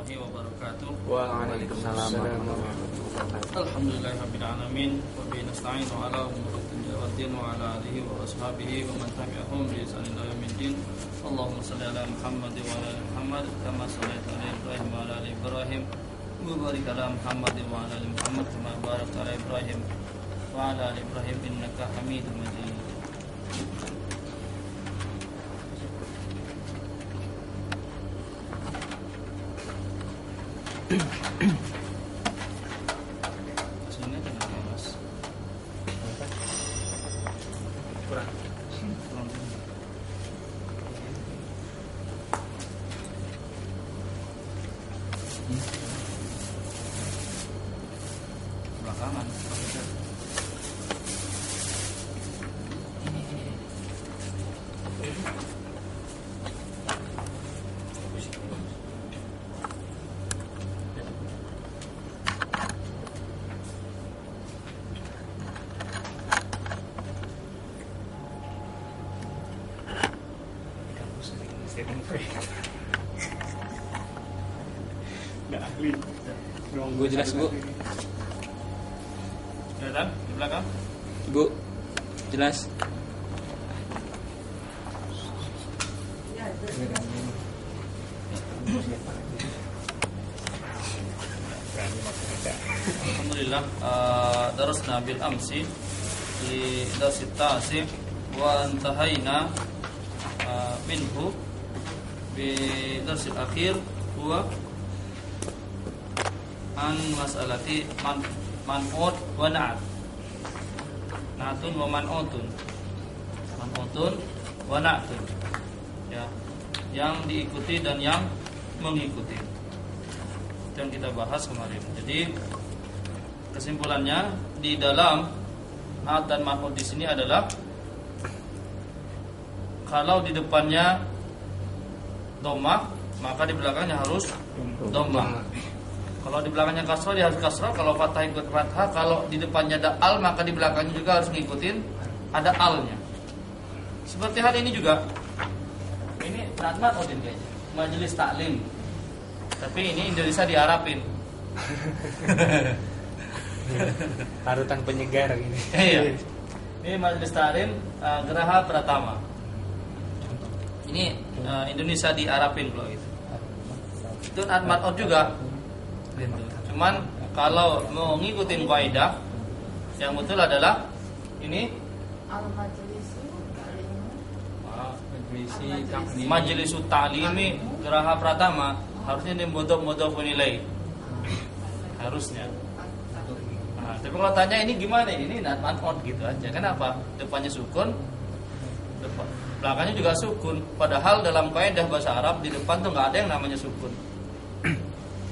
warahmatullahi wabarakatuh. Waalaikumsalam warahmatullahi wabarakatuh. Alhamdulillahirabbil alamin wa bihi nasta'inu ala umuri dunya waddin wa ala alihi wa ashabihi wa man tabi'ahum bi ihsan ila yaumiddin. Allahumma shalli ala Muhammad wa ala ali Muhammad kama shallaita ala Ibrahim wa ala ali Ibrahim wa barik ala Muhammad wa ala ali Muhammad kama barakta ala Ibrahim wa ala ali Ibrahim innaka Hamidum Majid. Sini kenapa Mas? Kurang. Belakangan. Nggak ahli. Bu, jelas Bu. Kelihatan di belakang? Bu, jelas. Alhamdulillah, darasna bil amsi di dars at-tasi wa intahayna minhu bi dars al-akhir huwa an mas'alati man'ut wa na'at. Na'atun wa man'utun. Man'utun wa na'atun. Ya. Yang diikuti dan yang mengikuti. Itu yang kita bahas kemarin. Jadi kesimpulannya di dalam na'at dan man'ut di sini adalah kalau di depannya dhammah, maka di belakangnya harus dhammah. Kalau di belakangnya kasrah dia harus kasrah, kalau fathah ikut fathah, kalau di depannya ada al maka di belakangnya juga harus ngikutin ada alnya. Seperti hal ini juga. Ini Rahmat Odin kayaknya, majelis taklim. Tapi ini Indonesia diharapin. Parutan penyegar ini. Iya. Ini majelis taklim Geraha Pratama. Ini Indonesia diharapin kalau itu. Itu Rahmat Od juga. Cuman kalau mau ngikutin kaidah yang betul adalah ini Majlisu Ta'limi Geraha Pratama, harusnya ini mudhof nilai. Harusnya. Nah, tapi kalau tanya ini gimana? Ini not on gitu aja. Kenapa? Depannya sukun, belakangnya juga sukun. Padahal dalam kaidah bahasa Arab di depan tuh nggak ada yang namanya sukun.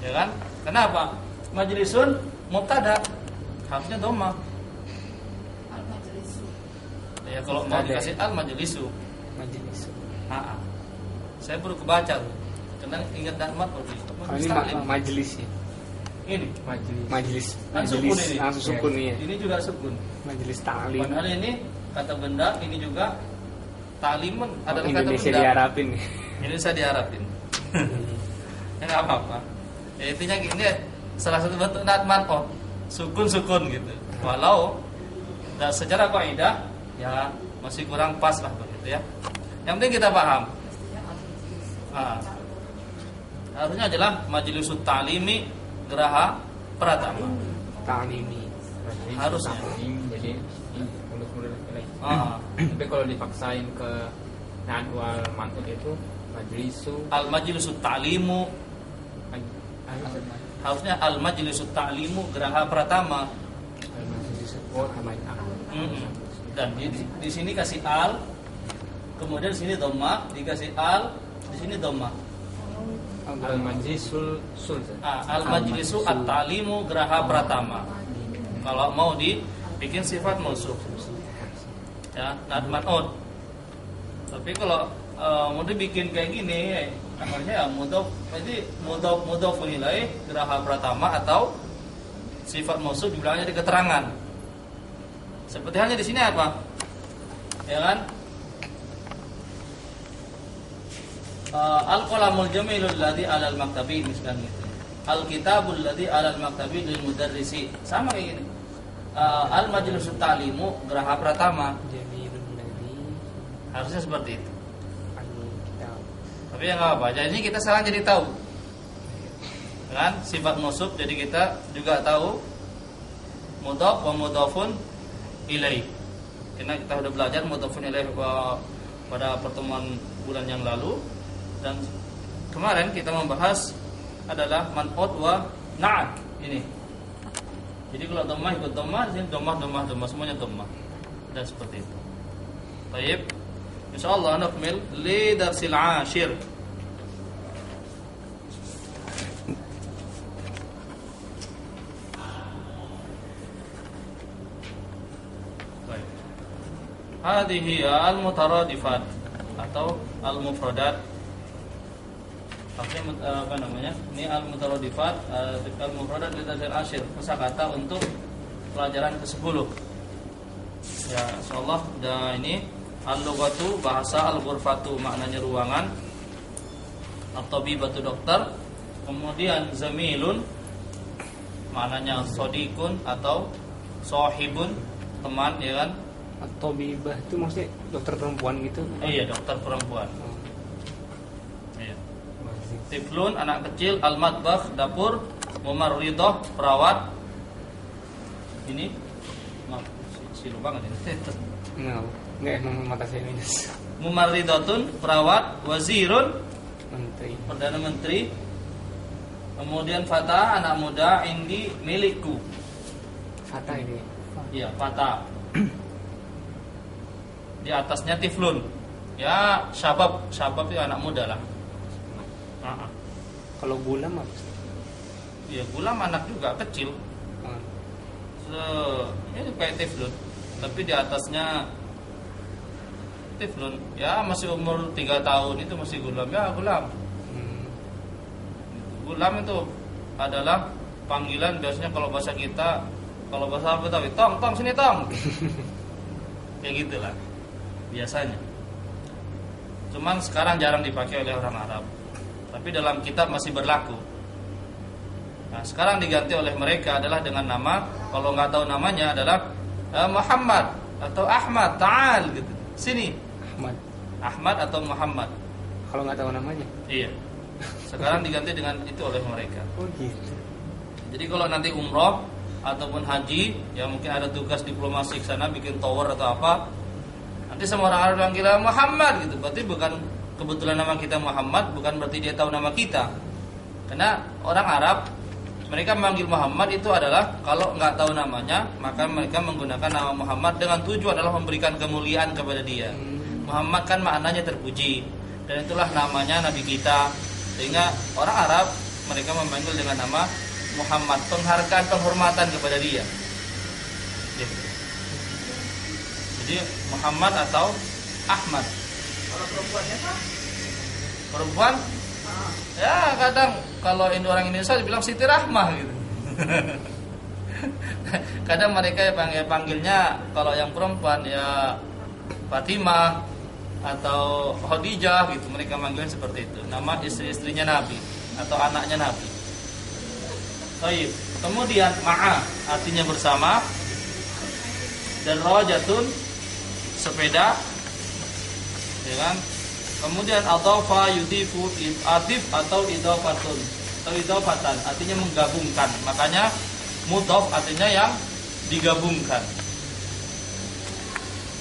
Ya kan? Kenapa? Majlisun mubtada, harusnya dhammah. Al-majlisu. Ya kalau mau dikasih al majlisu. Majelis. Saya baru kebaca tuh. Karena ingat Ahmad Ini majelis ya. Ini Majelis. sukun ini. Langsung sukun ya. Ini juga sukun. Majelis ta'lim. Padahal ini kata benda, ini juga ta'limun adalah kata Indonesia benda. diharapin. Indonesia diharapin. Ya nggak apa-apa. Ya, intinya gini, salah satu bentuk natman sukun gitu. Walau secara kaidah ya masih kurang pas lah begitu ya. Yang penting kita paham. Harusnya adalah Majlisut Ta'limi Geraha Pratama. Ta'limi. Harusnya. Jadi tapi kalau dipaksain ke Nadwal Manut itu Al Majlisut Ta'limu, harusnya Al Majlisut Ta'limu Geraha Pratama. Dan di sini kasih al, kemudian di sini dhammah, dikasih al, di sini dhammah. Al-Majlisul Al-Majlisu At-Ta'limu Geraha Pratama. Kalau mau dibikin sifat mausuf. Ya, nadmanun. Tapi kalau mau dibikin kayak gini, namanya ya mudhof, jadi mudhof nilai Geraha Pratama atau sifat mausuf di belakangnya di keterangan. Seperti halnya di sini apa? Ya kan? Al-qalamul jamilul ladzi 'alal maktabi misalkan gitu. Al-kitabul ladzi 'alal maktabi lil mudarrisi. Sama kayak gini. Al-majlisut ta'limu geraha pratama. Jamilul ladzi Harusnya seperti itu. al-kitab. Tapi ya nggak apa. Jadi kita sekarang jadi tahu. Kan sifat mausuf jadi kita juga tahu mudhaf wa mudhafun ilaih. Karena kita sudah belajar mudhafun ilaih pada pertemuan bulan yang lalu dan kemarin kita membahas adalah man'ut wa na'at ini. Jadi kalau dhammah ikut dhammah, di sini dhammah semuanya dhammah. Dan seperti itu. Baik. Insyaallah nakmil li darsil 'ashir. Baik. Hadhihi al-mutaradifat atau al-mufradat. Apa namanya? Ini al-mutaradifat, al-mufradat li darsil 'ashir, kosakata untuk pelajaran ke-10. Ya, insyaallah dan ini al-lughatu bahasa, al-ghurfatu maknanya ruangan, at-tabibatu dokter, kemudian zamilun maknanya sadiqun atau sahibun teman, ya kan? At-tabibah itu maksudnya dokter perempuan gitu. Iya, dokter perempuan. Oh. Iya. Baik. Tiflun anak kecil, al-matbakh dapur, mumarridah perawat. Ini silu banget ini. Enggak emang mata saya minus. Mumarridatun perawat, wazirun Menteri. perdana menteri. Kemudian fata anak muda, indi milikku. Fata ini. Iya, fata. Di atasnya tiflun. Ya, syabab itu anak muda lah. Kalau gulam apa? Ya, gulam anak juga kecil. Ah. Ini kayak tiflun, tapi di atasnya tiflun. Ya, masih umur 3 tahun itu masih gulam. Ya, gulam. Gulam itu adalah panggilan biasanya kalau bahasa kita, kalau bahasa Betawi, tong sini tong. Kayak gitulah biasanya. Cuman sekarang jarang dipakai oleh orang Arab. Tapi dalam kitab masih berlaku. Nah, sekarang diganti oleh mereka adalah dengan nama, kalau nggak tahu namanya adalah Muhammad atau Ahmad, ta'al gitu. Sini. Ahmad atau Muhammad. Kalau nggak tahu namanya. Iya. Sekarang diganti dengan itu oleh mereka. Oh gitu. Jadi kalau nanti umroh ataupun haji, ya mungkin ada tugas diplomasi ke sana bikin tower atau apa. Nanti semua orang Arab panggil Muhammad gitu. Berarti bukan kebetulan nama kita Muhammad, bukan berarti dia tahu nama kita. Karena orang Arab mereka memanggil Muhammad itu adalah kalau nggak tahu namanya, maka mereka menggunakan nama Muhammad dengan tujuan adalah memberikan kemuliaan kepada dia. Muhammad kan maknanya terpuji dan itulah namanya Nabi kita. Sehingga orang Arab mereka memanggil dengan nama Muhammad, penghargaan, penghormatan kepada dia. Jadi Muhammad atau Ahmad. Kalau perempuannya kan? Perempuan? Ya kadang kalau orang Indonesia dibilang Siti Rahmah gitu. Kadang mereka panggilnya kalau yang perempuan ya Fatimah atau Khadijah gitu, mereka manggilnya seperti itu. Nama istri-istrinya Nabi atau anaknya Nabi. Baik. Kemudian ma'a artinya bersama, dan rajatun sepeda, ya kan? Kemudian atafa yudifu atif atau idafatun atau idafatan artinya menggabungkan. Makanya mudhaf artinya yang digabungkan.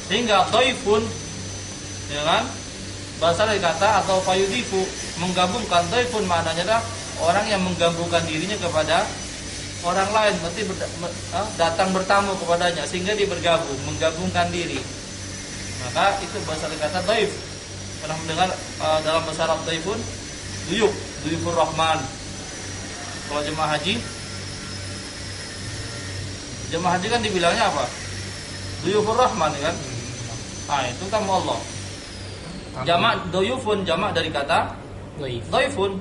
Sehingga dhaifun, ya kan? Bahasa dari kata atau fayudifu menggabungkan. Dhaifun maknanya adalah orang yang menggabungkan dirinya kepada orang lain, berarti datang bertamu kepadanya sehingga dia bergabung, menggabungkan diri. Maka itu bahasa dari kata dhaif. Pernah mendengar dalam bahasa Arab dhaifun? Duyufur Rahman. Kalau jemaah haji kan dibilangnya apa? Duyufur Rahman, kan? Itu tamu Allah. Jamak duyufun, jamak dari kata dhaifun.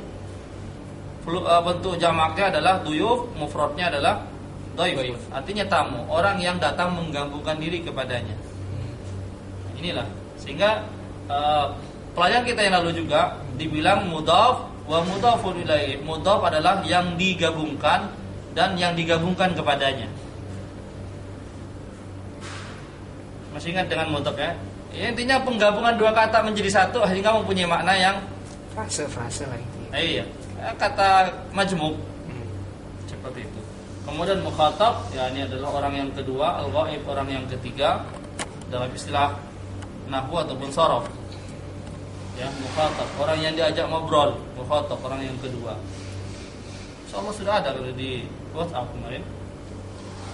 Bentuk jamaknya adalah duyuf, mufradnya adalah dhaifun. Artinya tamu, orang yang datang menggabungkan diri kepadanya. Inilah sehingga pelajaran kita yang lalu juga dibilang mudhaf wa mudhafun ilaih. Mudhaf adalah yang digabungkan dan yang digabungkan kepadanya. Masih ingat dengan mudhaf ya? Intinya penggabungan dua kata menjadi satu sehingga mempunyai makna yang Frase lah itu. iya, kata majmuk. Seperti itu. Kemudian mukhatab, ya ini adalah orang yang kedua, al-ghaib orang yang ketiga dalam istilah nahwu ataupun sharaf. Ya, mukhatab orang yang diajak ngobrol, mukhatab orang yang kedua. Insyaallah sudah ada di WhatsApp kemarin.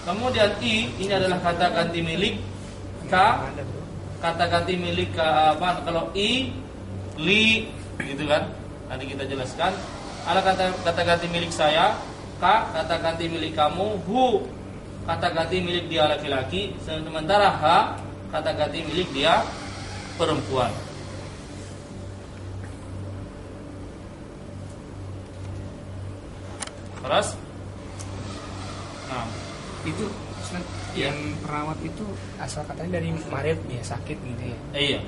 Kemudian ini adalah kata ganti milik ka. Kata ganti milik ka apa? Kalau li gitu kan? Tadi kita jelaskan. Ada kata ganti milik saya, ka kata ganti milik kamu, hu kata ganti milik dia laki-laki, sementara ha kata ganti milik dia perempuan. Terus? Nah, Itu Ustaz, yang perawat itu asal katanya dari marid ya, sakit gitu ya. iya.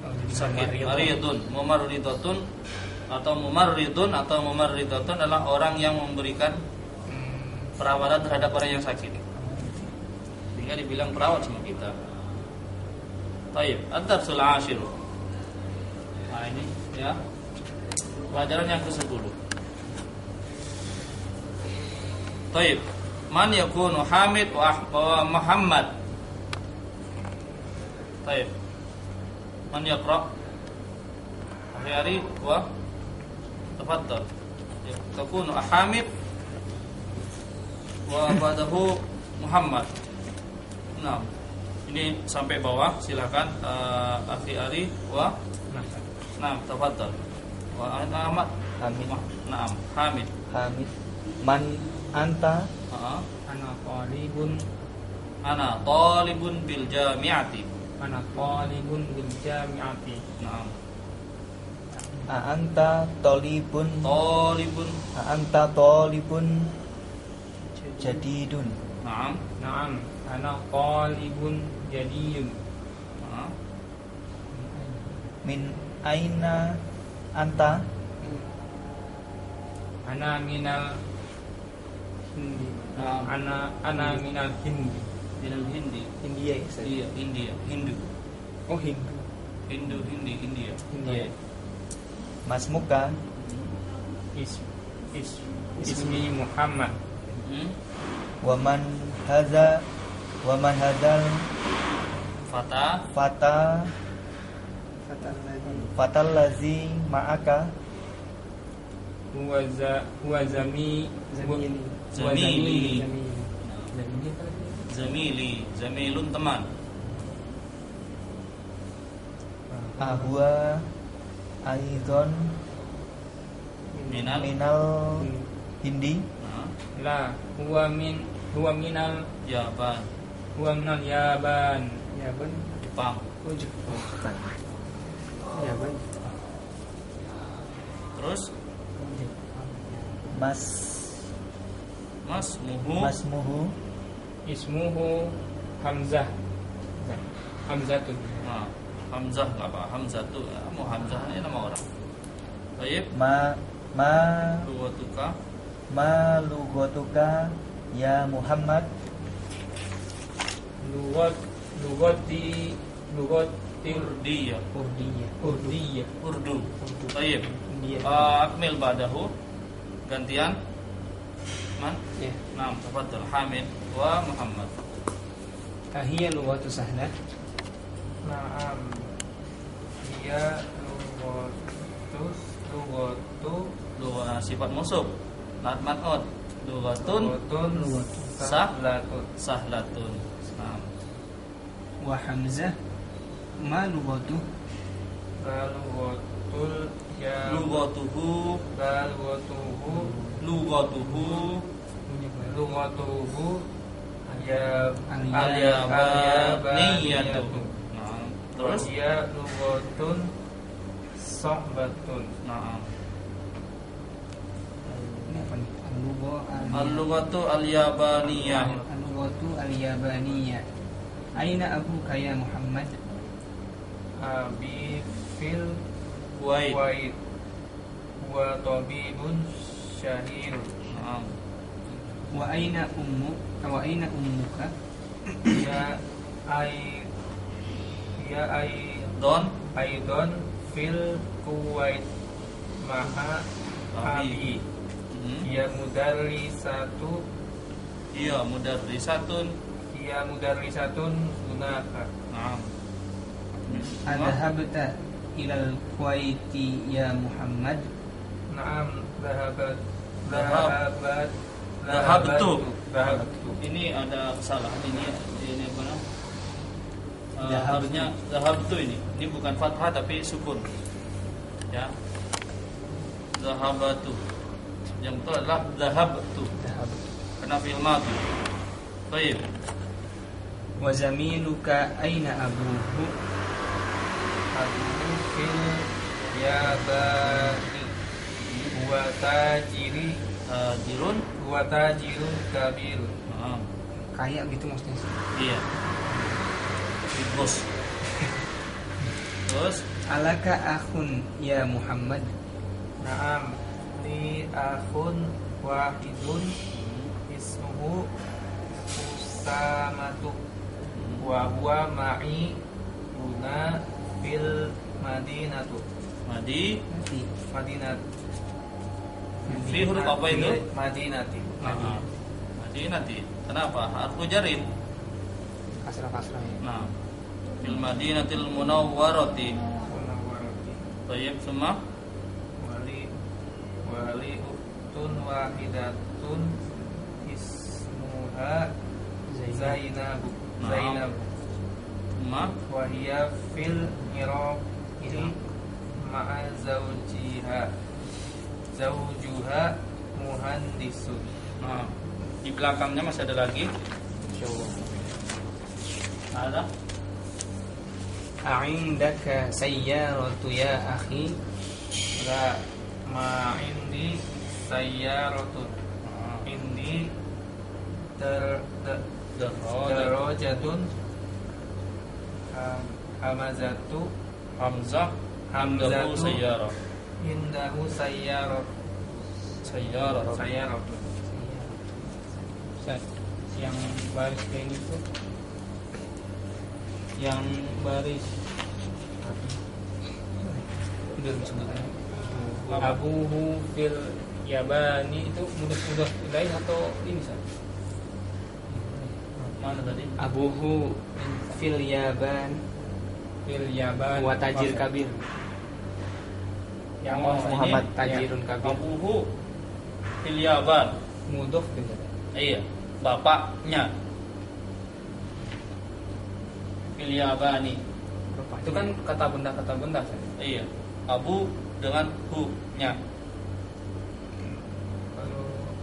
Oh, jadi Sakit marid. maridun, mumarridatun atau mumarridatun adalah orang yang memberikan perawatan terhadap orang yang sakit. Sehingga dibilang perawat sama kita. Baik, ad-darsul 'ashir. Nah, ini ya. Pelajaran yang ke-10. Baik. Man yakunu Hamid wa Muhammad. Baik. Man yaqra? Hari wa tafadhal. Yakunu Hamid wa ba'dahu Muhammad. Nah, ini sampai bawah, silakan Akhi Ari wa nah, tafadhal. Wa Ahmad Hamid. Naam, Hamid. Hamid. Man anta? Ana Talibun bil jami'ati. Naam. Anta talibun? Talibun. Anta talibun jadidun? Naam. ana qalibun jadiyun. Naam. Min aina anta? Ana minal hindi. Ana minal hindi. Minal Hindi. India ya, Ustaz? Iya, India, Hindu. Oh, Hindu. Hindi, India. India. Mas muka? Ismi Muhammad. Waman hadza? Waman hadzal Fata. fatal lazi ma'aka? Huwa Zamilun teman. Ahwa aidon Minal. minal hindi? Nah, La huwa minal Yaban. Yaban. Jepang. Oh, Jepang. Yaban. Terus Masmuhu? Ismuhu Hamzah. Hamzatun. Nah, Hamzah enggak apa? Hamzah tuh ya, mau Hamzah ini nama orang. Baik. Ma lugotuka ya Muhammad? Lugoti Urdiyah. Urdu. Baik. India. Akmil ba'dahu. Gantian. Man? Ya. Naam, tafadhal Hamid wa Muhammad. Tahiyya lughatu sahlah. Naam. Dia lugatu Sifat musuh. Lat man'ud. Lughatun sahlatun. Naam. Wa Hamzah ma lughatu? Balughatul ya Lughatuhu ya al-yabaniyatu. Nah, terus ya lughatun sohbatun. nah, Ini apa nih? al-lughatu al-yabaniyah. Al-lughatu al-yabaniyah. Aina abuka ya Muhammad? Abi fil Kuwait. Kuwait. huwa tabibun syahir. Wa aina ummuka? Ya ai Aidon fil Kuwait maha abi. Ya mudarrisatu. Iya, mudarrisatun. Ya mudarrisatun hunaka. Naam. Adhabta ilal Kuwaiti ya Muhammad? Naam, Dhahabtu. Dhahabtu. Ini ada kesalahan ini apa namanya? Dhahabtu. Harusnya dhahabtu ini. Ini bukan fathah tapi sukun. Ya. Dhahabatu. Yang betul adalah dhahabtu. Karena fi'il madhi. Baik. Wa zamiluka aina abuhu? Abu fil yabani wa tajiri Dirun. wa tajirun kabir. Kayak gitu maksudnya. Iya. Terus. Terus Alaka akhun ya Muhammad? Naam, li akhun wahidun ismuhu Usamatu wa huwa ma'i huna fil madinatu. Madinat. Fi huruf apa itu? Madinati. Madinati. Kenapa? Harfu jarin. Kasrah ya. Nah, fil madinatil munawwarati. Baik, semua. Wali uktun wahidatun ismuha Zainab. Nah. Semua. Wahia fil Iraqi ma'a zawjuha muhandisun. Nah, di belakangnya masih ada lagi. Insyaallah. Ada. A'indaka sayyaratu ya akhi? La ma indi sayyaratun. Indi darajatun hamazatu Hamzah. Hamdahu sayyarah. indahu sayyaratun. Ustaz, yang baris kayak gitu, yang baris Abuhu fil Yabani itu mudah ilaih atau ini Ustaz? Mana tadi? Abuhu fil Yaban wa tajir kabir. Yang Muhammad ini tajirun kabir. Abuhu fil Yaban. Mudhof gitu. Iya, bapaknya. Fil Yabani. Itu kan kata benda Ustaz. Iya. Abu dengan hu-nya.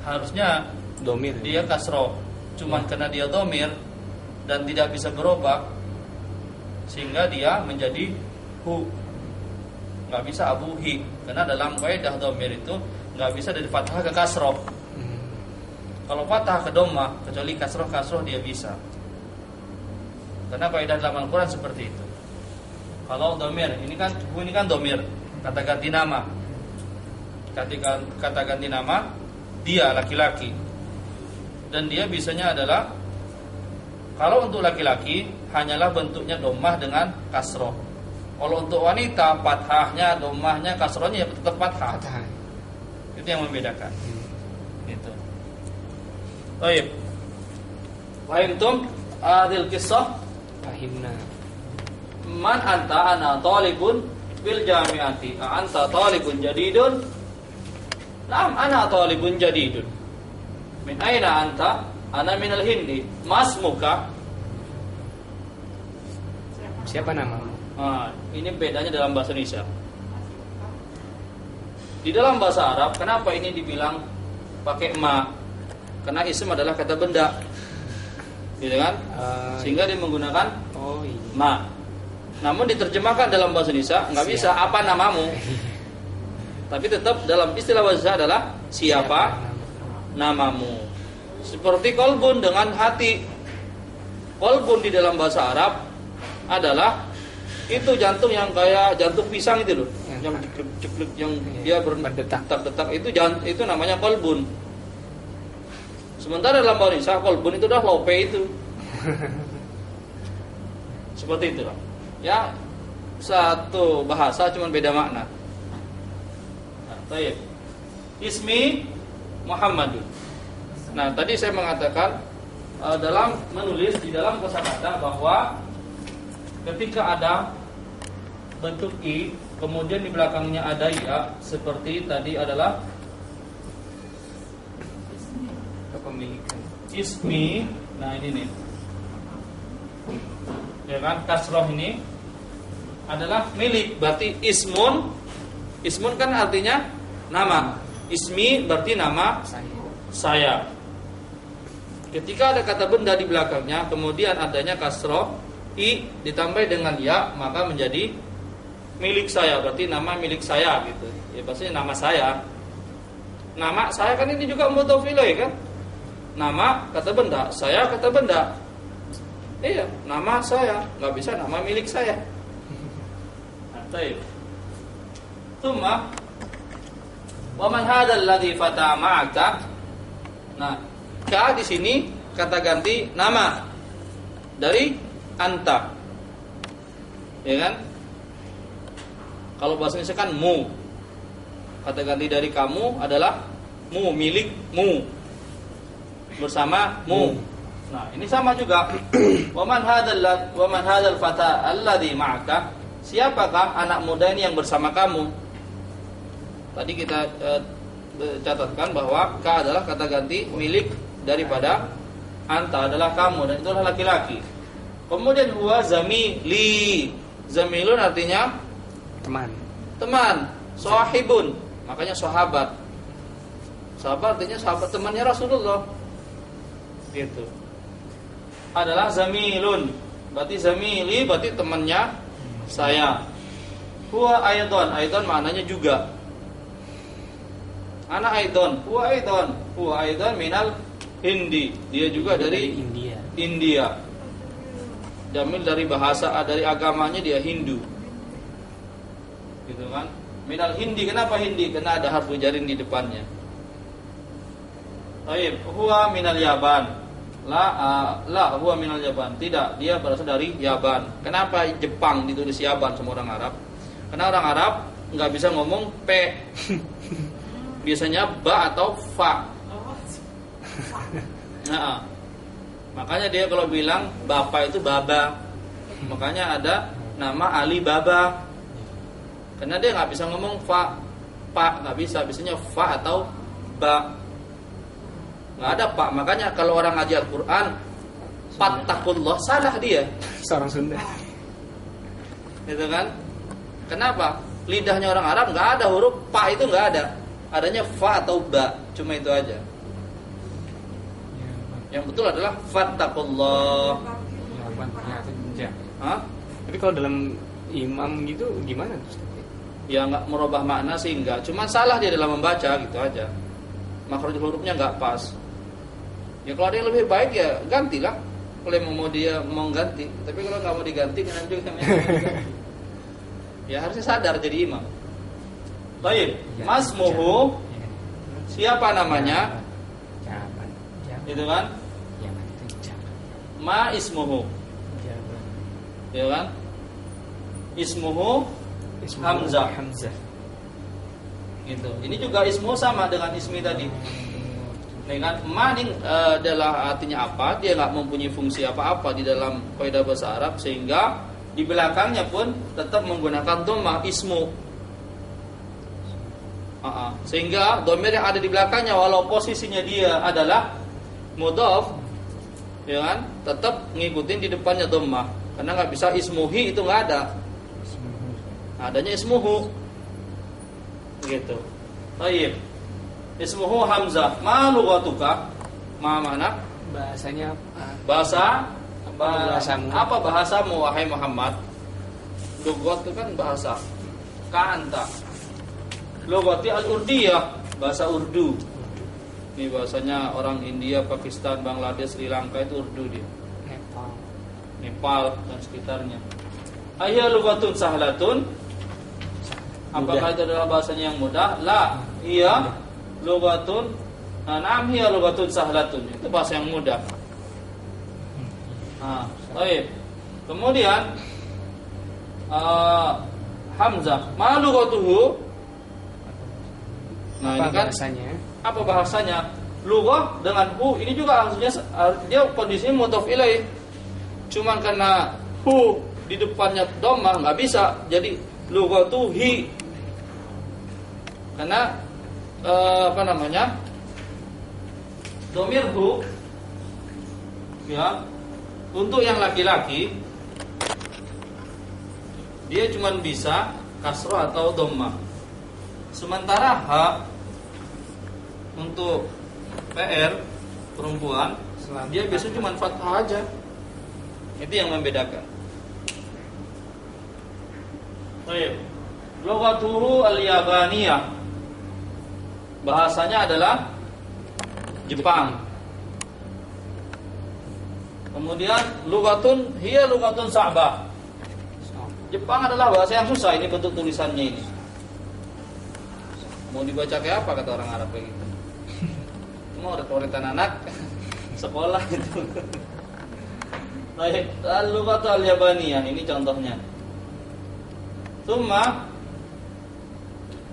Harusnya Domir. dia kasroh. Cuman karena dia domir dan tidak bisa berubah, sehingga dia menjadi hu. Nggak bisa abu hi. Karena dalam kaidah domir itu nggak bisa dari fathah ke kasroh. Kalau fathah ke dhammah, kecuali kasroh dia bisa. Karena kaidah dalam Al-Quran seperti itu. Kalau domir, ini kan domir, kata ganti nama. Kata ganti nama, dia laki-laki. Dan dia biasanya adalah, kalau untuk laki-laki hanyalah bentuknya dhammah dengan kasroh. Kalau untuk wanita, fathahnya, dhammahnya, kasrohnya tetap fathah. Itu yang membedakan. Itu. Baik. Fahimtum hadil kisah? Fahimna. Man anta ana talibun bil jami'ati. Anta talibun jadidun? Naam, ana talibun jadidun. Min aina anta? Ana minal Hindi. Masmuka? Siapa namamu? Ini bedanya dalam bahasa Indonesia. Di dalam bahasa Arab, kenapa ini dibilang pakai ma? Karena isim adalah kata benda, gitu kan? Sehingga dia menggunakan ma. Namun diterjemahkan dalam bahasa Indonesia nggak bisa apa namamu, tapi tetap dalam istilah bahasa adalah siapa namamu. Seperti kolbun dengan hati. Kolbun di dalam bahasa Arab adalah itu jantung yang kayak jantung pisang itu loh. yang ceklek yang dia berdetak-detak itu namanya kolbun. Sementara dalam bahasa Indonesia kolbun itu dah lope itu. Seperti itulah. Ya, satu bahasa cuma beda makna. Nah, baik. Ismi Muhammadun. Nah, tadi saya mengatakan dalam menulis di dalam kosakata bahwa ketika ada bentuk i, kemudian di belakangnya ada ya, seperti tadi adalah kepemilikan ismi. Nah, ini nih. Ya kan, kasroh ini adalah milik, berarti ismun. Ismun kan artinya nama. Ismi berarti nama saya. Ketika ada kata benda di belakangnya, kemudian adanya kasroh, i ditambah dengan ya, maka menjadi milik saya, berarti nama milik saya gitu. Ya pastinya nama saya. Nama saya kan ini juga mudhof ilaih kan? Nama kata benda, saya kata benda. Iya, nama saya, nggak bisa nama milik saya. Baik. Tsumma wa man hadzal ladzi fata ma'aka. Nah, ka di sini kata ganti nama dari anta. Ya kan? Kalau bahasa Indonesia kan mu. Kata ganti dari kamu adalah mu, milikmu. Bersamamu. Nah, ini sama juga. Wa man hadzal fata alladzi ma'aka. Siapakah anak muda ini yang bersama kamu? Tadi kita catatkan bahwa ka adalah kata ganti milik daripada anta adalah kamu, dan itulah laki-laki. Kemudian huwa zamili. Zamilun artinya teman. Sahibun, makanya sahabat. Sahabat artinya sahabat temannya Rasulullah. Gitu. Adalah zamilun. Berarti zamili berarti temannya saya. Huwa aidon maknanya juga. Ana aidon, huwa aidon minal Hindi. Dia juga dari India. Jamil dari bahasa, dari agamanya dia Hindu. Gitu kan? Minal Hindi, kenapa Hindi? Karena ada harfu jarin di depannya. Baik, huwa minal Yaban. La huwa minal Yaban. Tidak, dia berasal dari Yaban. Kenapa Jepang ditulis Yaban sama orang Arab? Karena orang Arab nggak bisa ngomong P. Biasanya ba atau fa. Nah, makanya dia kalau bilang bapak itu baba. Makanya ada nama Ali Baba. Karena dia nggak bisa ngomong fa, pak nggak bisa. Biasanya fa atau ba. Nggak ada pak. Makanya kalau orang ngaji Al-Quran, fattakullah, salah dia. seorang Sunda. Gitu kan? Kenapa? Lidahnya orang Arab nggak ada huruf pa, itu nggak ada. Adanya fa atau ba, cuma itu aja. Yang betul adalah fattakullah. Hah? Tapi kalau dalam imam gitu gimana? Ya nggak merubah makna sih enggak. Cuma salah dia dalam membaca gitu aja. Makhraj hurufnya nggak pas. Ya kalau ada yang lebih baik ya gantilah. Kalau mau dia mau ganti. Tapi kalau nggak mau diganti kan juga ya harusnya sadar jadi imam. Baik, masmuhu, siapa namanya? Itu kan? Ma ismuhu. Ya kan? Ismuhu Hamzah. Gitu. Ini juga ismu sama dengan ismi tadi. Dengan ma ini adalah artinya apa? Dia nggak mempunyai fungsi apa-apa di dalam kaidah bahasa Arab, sehingga di belakangnya pun tetap menggunakan dhammah ismu. Sehingga dhamir yang ada di belakangnya walau posisinya dia adalah mudhaf, ya kan, tetap ngikutin di depannya dhammah. Karena nggak bisa ismuhi, itu nggak ada. Adanya ismuhu. Gitu. Baik. Ismuhu Hamzah. Ma lughatuka? Ma mana? Bahasanya bahasamu. Apa bahasamu wahai Muhammad? Lughat itu kan bahasa. Ka'anta. Lughati al-Urdiyah, bahasa Urdu. Ini bahasanya orang India, Pakistan, Bangladesh, Sri Lanka itu Urdu dia. Nepal dan sekitarnya. Ayya lughatun sahlatun. Apakah itu adalah bahasanya yang mudah? La, iya lughatun, na'am hiya lughatun sahlatun. Itu bahasa yang mudah. Baik. Kemudian Hamzah, ma lughatuhu? Nah, ini kan bahasanya? apa bahasanya? Lughah dengan hu ini juga harusnya dia kondisinya mudhof ilaih. Cuman karena hu di depannya dhammah nggak bisa, jadi lughatuhi. Karena dhamir hu ya, untuk yang laki-laki dia cuma bisa kasroh atau dhammah. Sementara ha untuk PR perempuan dia biasanya cuma fathah aja. Itu yang membedakan. Baik. Lughatuhu al-yabaniyah. Bahasanya adalah Jepang. Kemudian lughatun hiya lughatun sa'bah. Jepang adalah bahasa yang susah, ini bentuk tulisannya ini. Mau dibaca kayak apa kata orang Arab kayak gitu. Cuma udah anak sekolah gitu. Baik, al-lughatu al-yabaniyah ini contohnya. Tsumma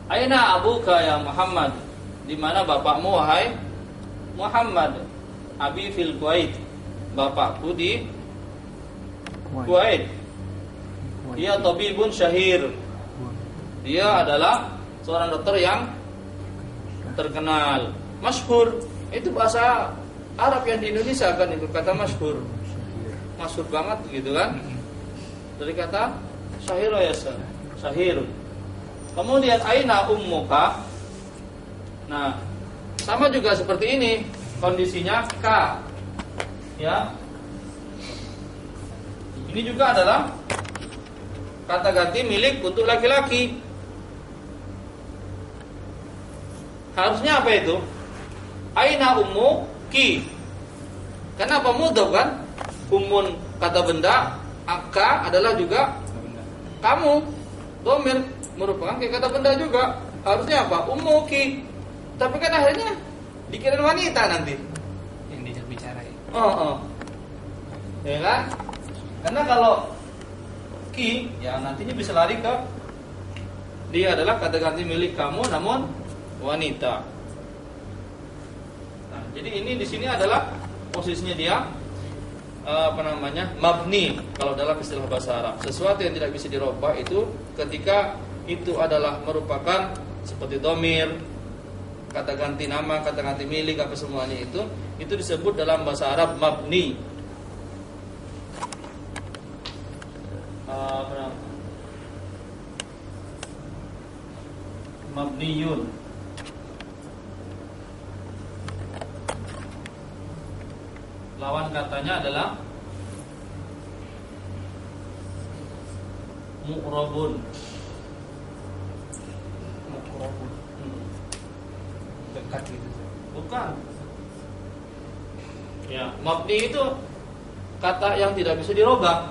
aina abuka ya Muhammad? Di mana bapakmu wahai Muhammad? Abi fil Kuwait. Bapakku di Kuwait. Dia tabibun syahir. Dia adalah seorang dokter yang terkenal. Masyhur itu bahasa Arab yang di Indonesia kan itu kata masyhur. Masyhur banget gitu kan. Dari kata syahir ya syahir. Kemudian aina ummuka? Nah, sama juga seperti ini kondisinya ka. Ya. Ini juga adalah kata ganti milik untuk laki-laki. Harusnya apa itu? Aina ummu ki. Kenapa mudhof kan? Ummun kata benda, aka adalah juga kamu. Dhamir merupakan kayak kata benda juga. Harusnya apa? Ummu ki. Tapi kan akhirnya dikira wanita nanti Yang diajak bicara ya. Ya kan? Karena kalau ki ya nantinya bisa lari ke dia adalah kata ganti milik kamu namun wanita. Nah, jadi ini di sini adalah posisinya dia mabni kalau dalam istilah bahasa Arab. Sesuatu yang tidak bisa dirubah itu ketika itu adalah merupakan seperti dhamir, kata ganti nama, kata ganti milik, apa semuanya itu disebut dalam bahasa Arab mabni. Mabniyun. Lawan katanya adalah mu'rabun. Dekat gitu. Bukan. Ya, mabni itu kata yang tidak bisa dirubah.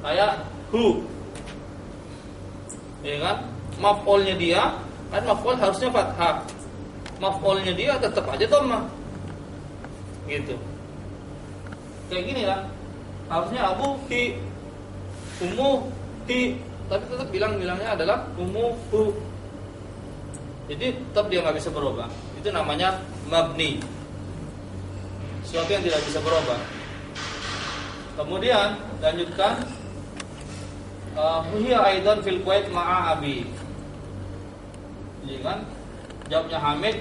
Kayak hu. Ya kan? Maf'ulnya dia, kan maf'ul harusnya fathah. Maf'ulnya dia tetap aja dhammah. Gitu. Kayak gini lah. Harusnya abu hi, ummu hi, tapi tetap bilangnya adalah ummu hu. Jadi tetap dia nggak bisa berubah. Itu namanya mabni. Sesuatu yang tidak bisa berubah. Kemudian lanjutkan. Hiya aidan fil Kuwait ma'a abi. Jadi kan jawabnya Hamid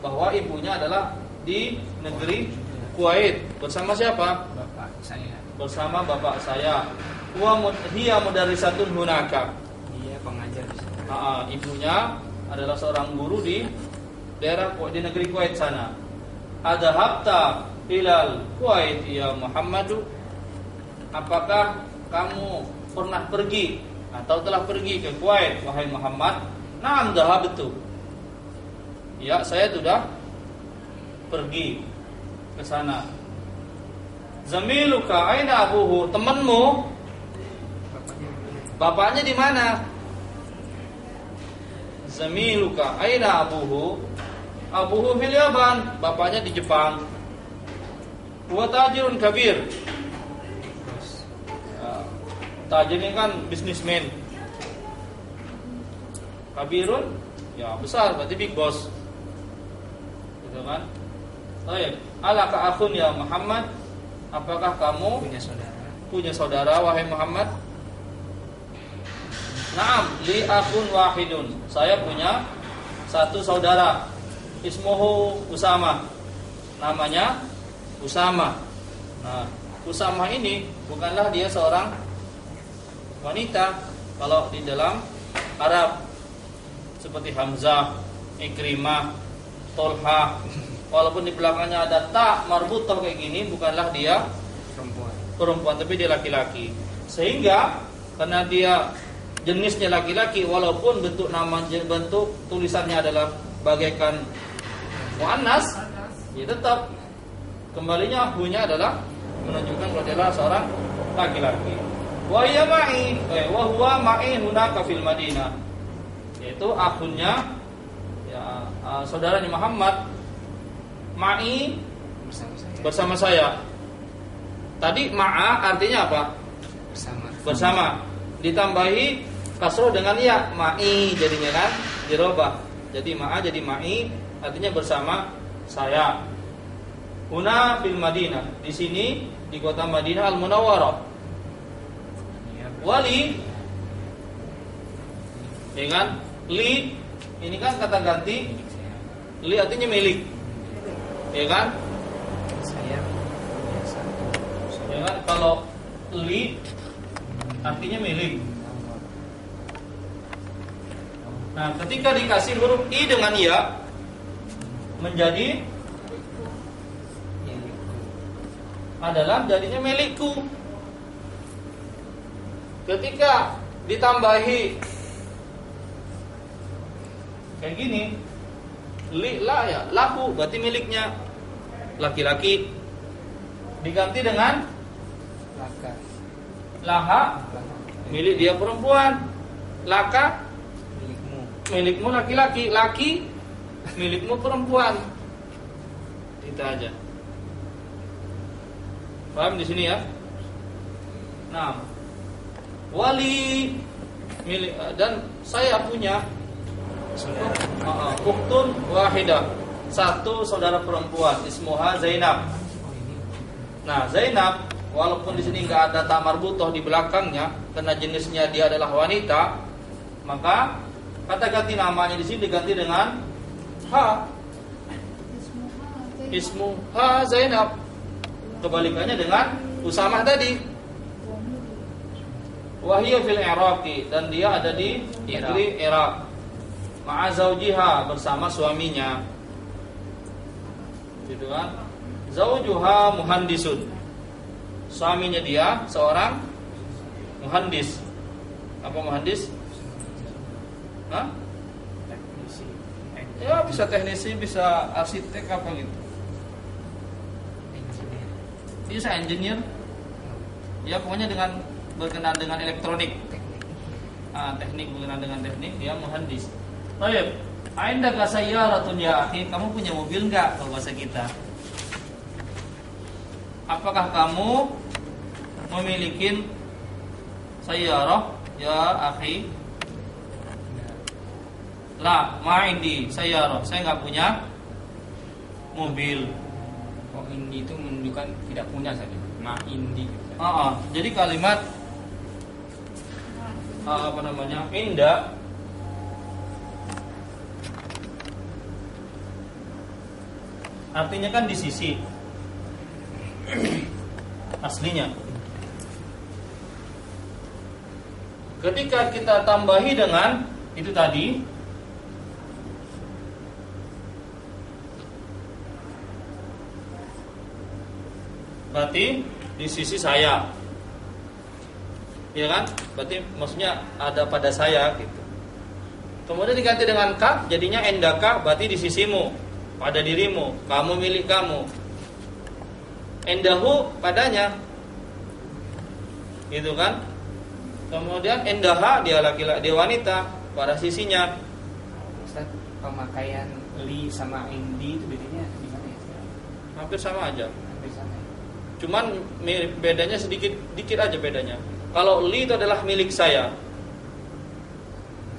bahwa ibunya adalah di negeri Kuwait bersama siapa? Bapak saya. Bersama bapak saya. Hiya mudarrisatun hunaka. Dia pengajar di sana. Ibunya adalah seorang guru di daerah di negeri Kuwait sana. Adhabta ilal Kuwait ya Muhammadu? Apakah kamu pernah pergi atau telah pergi ke Kuwait wahai Muhammad? Na'am dhahabtu. Ya, saya sudah pergi ke sana. Zamiluka aina abuhu? Temanmu bapaknya di mana? zamiluka aina abuhu? Abuhu fil Yaman, bapaknya di Jepang. Huwa tajirun kabir. Tajir ini kan bisnismen. Kabirun, ya besar, berarti big boss. Gitu kan? Baik, alaka akhun ya Muhammad? Apakah kamu punya saudara wahai Muhammad? Naam, li akhun wahidun. Saya punya satu saudara. Ismuhu Usama. Namanya Usama. Nah, Usama ini bukanlah dia seorang wanita kalau di dalam Arab, seperti Hamzah, Ikrimah, Tolha. Walaupun di belakangnya ada ta marbutah kayak gini, bukanlah dia perempuan, tapi dia laki-laki. Sehingga karena dia jenisnya laki-laki, walaupun bentuk tulisannya adalah bagaikan muannas, ya tetap kembalinya hunya adalah menunjukkan kalau dia adalah seorang laki-laki. Wa hiya ma'i wa huwa ma'i hunaka fil Madinah. Yaitu akhunnya ya saudaranya Muhammad ma'i bersama saya. Tadi ma'a artinya apa? Bersama. Ditambahi kasroh dengan ya, ma'i jadinya kan dirubah. Jadi ma'a jadi ma'i artinya bersama saya. Huna fil Madinah, di sini di kota Madinah Al-Munawwarah. Wali, ya kan? Li, ini kan kata ganti. Li artinya milik, ya kan? Saya biasa. Ya kan? Kalau li artinya milik. Nah, ketika dikasih huruf i dengan ya menjadi adalah jadinya milikku. Ketika ditambahi kayak gini, li la ya lahu berarti miliknya laki-laki. Diganti dengan Laka. laha milik dia perempuan. Laka milikmu laki-laki. Laki milikmu perempuan. Itu aja. Paham di sini ya? Nah, wali milik dan saya punya ukhtun wahidah, satu saudara perempuan, ismuha Zainab. Nah, Zainab walaupun di sini enggak ada ta marbuthah di belakangnya karena jenisnya dia adalah wanita, maka kata ganti namanya di sini diganti dengan ha. Ismuha Zainab. Kebalikannya dengan Usamah tadi. Wahiyya fil Iraqi, dan dia ada di negeri Irak. Ma'a zaujiha, bersama suaminya. Gitu kan? Zaujuha muhandisun. Suaminya dia seorang muhandis. Apa muhandis? Hah? Teknisi. Ya bisa teknisi, bisa arsitek apa gitu. Bisa engineer. Ya pokoknya dengan berkenaan dengan elektronik. Teknik berkenaan dengan teknik, dia muhandis. Baik. Aindaka sayyaratun ya akhi, kamu punya mobil enggak kalau bahasa kita? Apakah kamu memiliki sayyarah ya akhi? La, ma'indi sayyarah. Saya enggak punya mobil. Oh, indi itu menunjukkan tidak punya saja. Ma indi. Jadi kalimat apa namanya? Inda artinya kan di sisi aslinya. Ketika kita tambahi dengan itu tadi, berarti di sisi saya, ya kan? Berarti maksudnya ada pada saya gitu. Kemudian diganti dengan ka, jadinya endaka, berarti di sisimu, pada dirimu, kamu milik kamu. Endahu padanya, gitu kan? Kemudian endaha dia laki-laki, dia wanita, pada sisinya. Ustaz, pemakaian li sama indi itu bedanya di mana ya? Hampir sama aja. Hampir sama ya? Cuman bedanya dikit aja bedanya. Kalau li itu adalah milik saya.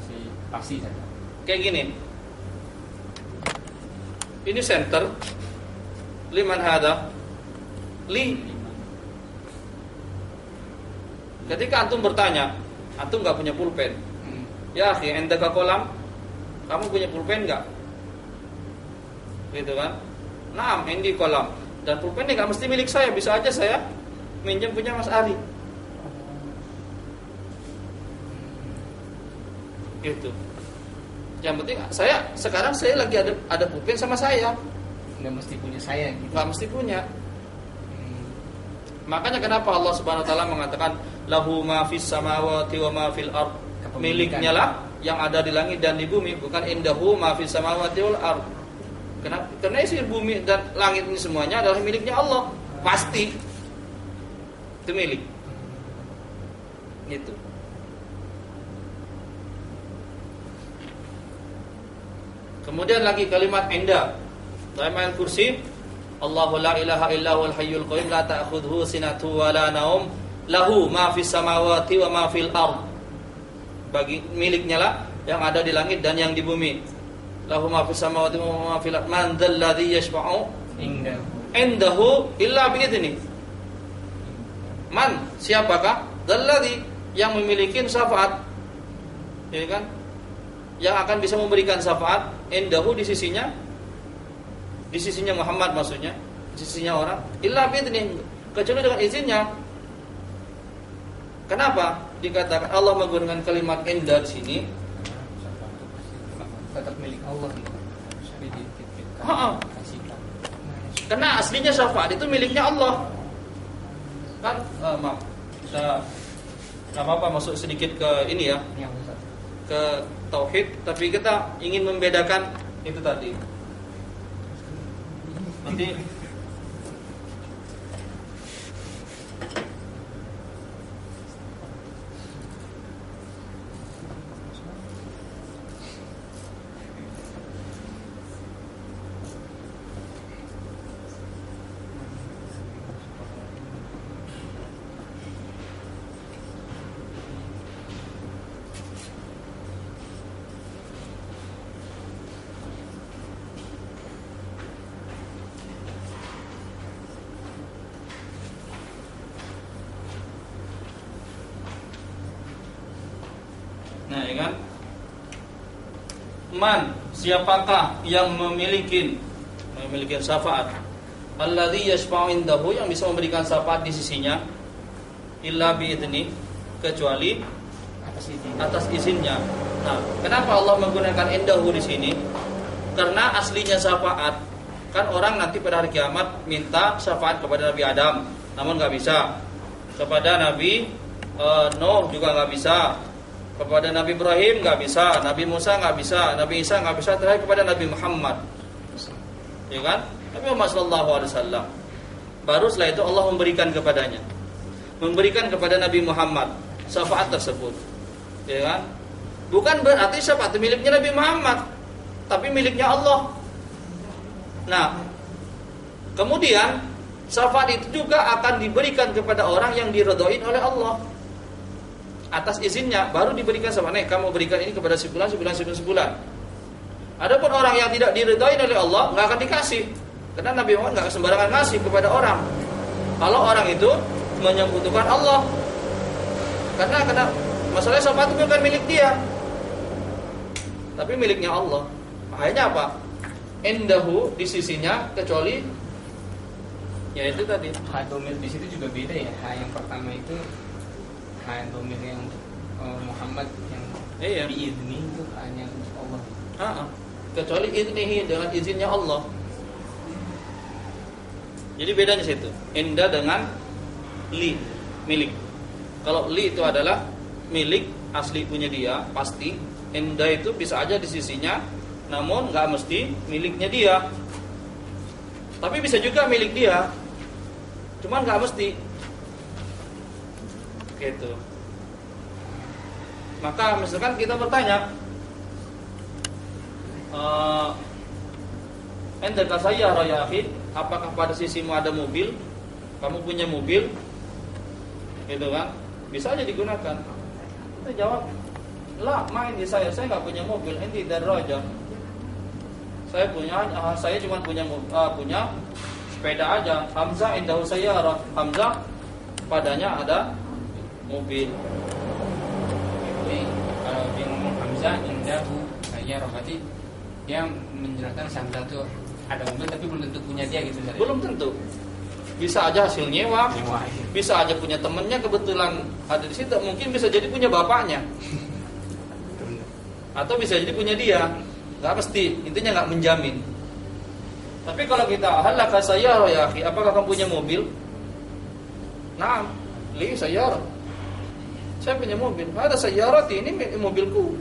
Si pasti saja. Kayak gini. Ini center. Liman hada? Li. Ketika antum bertanya, antum nggak punya pulpen. Ya, akhi, endaka kolam? Kamu punya pulpen nggak? Gitu kan? Naam, endi kolam. Dan pulpen ini nggak mesti milik saya, bisa aja saya minjem punya Mas Ari. Gitu. Yang penting sekarang saya lagi ada pulpen sama saya. Nggak mesti punya saya gitu. Nggak mesti punya. Makanya kenapa Allah Subhanahu wa taala mengatakan lahu ma fis samawati wa ma fil ard. Miliknya lah yang ada di langit dan di bumi, bukan indahu ma fis samawati wal ard. Kenapa? Karena isi bumi dan langit ini semuanya adalah miliknya Allah. Pasti itu milik. Gitu. Kemudian lagi kalimat inda. Dalam ayat kursi, Allahu la ilaha illa huwal hayyul qayyum la ta'khudhuhu sinatun wa la naum lahu ma fis samawati wa ma fil ard. Bagi miliknya lah yang ada di langit dan yang di bumi. Lahu ma fis samawati wa ma fil ard. Man dzal ladzi yashfa'u indahu illa bi idzni. Man, siapakah? Dzal ladzi yang memiliki syafaat. Ya kan? Yang akan bisa memberikan syafaat indahu di sisinya Muhammad maksudnya, di sisinya orang, illa bi'idzni, kecuali dengan izinnya. Kenapa dikatakan Allah menggunakan kalimat inda di sini? Tetap milik Allah gitu. Karena aslinya syafaat itu miliknya Allah. Kan maaf, kita nggak apa-apa masuk sedikit ke ini ya, ke tauhid, tapi kita ingin membedakan itu tadi. Nanti nah, ya kan? Man, siapakah yang memiliki syafaat? Alladzi yashfa'u indahu, yang bisa memberikan syafaat di sisinya, illa bi'idzni, kecuali atas izinnya. Nah, kenapa Allah menggunakan indahu di sini? Karena aslinya syafaat kan orang nanti pada hari kiamat minta syafaat kepada Nabi Adam, namun nggak bisa. Kepada Nabi Nuh juga nggak bisa. Kepada Nabi Ibrahim nggak bisa, Nabi Musa nggak bisa, Nabi Isa nggak bisa, terakhir kepada Nabi Muhammad, ya kan? Nabi Muhammad SAW. Baru setelah itu Allah memberikan kepada Nabi Muhammad syafaat tersebut, ya kan? Bukan berarti syafaat miliknya Nabi Muhammad, tapi miliknya Allah. Nah, kemudian syafaat itu juga akan diberikan kepada orang yang diridhoi oleh Allah. Atas izinnya baru diberikan sama nek kamu berikan ini kepada sebulan. Adapun orang yang tidak diridhai oleh Allah nggak akan dikasih, karena Nabi Muhammad nggak sembarangan ngasih kepada orang. Kalau orang itu menyekutukan Allah, karena masalahnya syafaat itu bukan milik dia, tapi miliknya Allah. Makanya apa? Indahu, di sisinya, kecuali ya itu tadi. Hadomir di situ juga beda ya. Yang pertama itu domir yang untuk Muhammad, yang biizni itu hanya untuk Allah. Kecuali idnihi, dengan izinnya Allah. Jadi bedanya situ. Inda dengan li, milik. Kalau li itu adalah milik asli punya dia, pasti. Inda itu bisa aja di sisinya, namun nggak mesti miliknya dia. Tapi bisa juga milik dia, cuman nggak mesti. Gitu. Maka misalkan kita bertanya, Ente kasaya ya akhi, apakah pada sisimu ada mobil? Kamu punya mobil? Gitu kan? Bisa aja digunakan. Kita jawab, lah, main di saya nggak punya mobil. Ente daraja. Saya cuma punya sepeda aja. Hamzah indahu sayyarah. Hamzah padanya ada mobil. Jadi kalau dia ngomong Hamzah indahu sayyarah, berarti dia menjelaskan Hamzah itu ada mobil tapi belum tentu punya dia gitu. Belum tentu. Bisa aja hasil nyewa. Bisa aja punya temennya kebetulan ada di situ. Mungkin bisa jadi punya bapaknya. Atau bisa jadi punya dia. Gak pasti. Intinya gak menjamin. Tapi kalau kita halaka sayyarah ya akhi, apakah kamu punya mobil? Naam, li sayyarah. Saya punya mobil. Ada sayyarati, ini mobilku.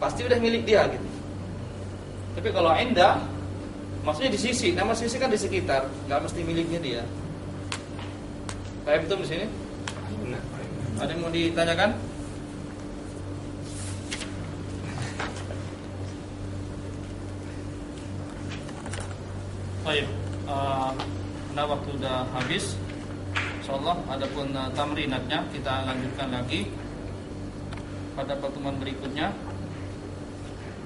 Pasti udah milik dia gitu. Tapi kalau anda, maksudnya di sisi, nama sisi kan di sekitar, nggak mesti miliknya dia. Kayak betul di sini? Ada yang mau ditanyakan? Baik, karena waktu udah habis, insyaallah adapun tamrinatnya kita lanjutkan lagi pada pertemuan berikutnya.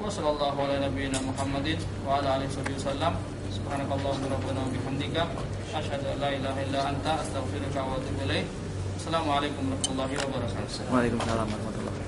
Wassallallahu ala nabiyyina Muhammadin wa ala alihi wasallam. Subhanakallahumma rabbana wa bihamdika asyhadu an la ilaha illa anta astaghfiruka wa atubu ilaik. Assalamualaikum warahmatullahi wabarakatuh. Waalaikumsalam warahmatullahi wabarakatuh.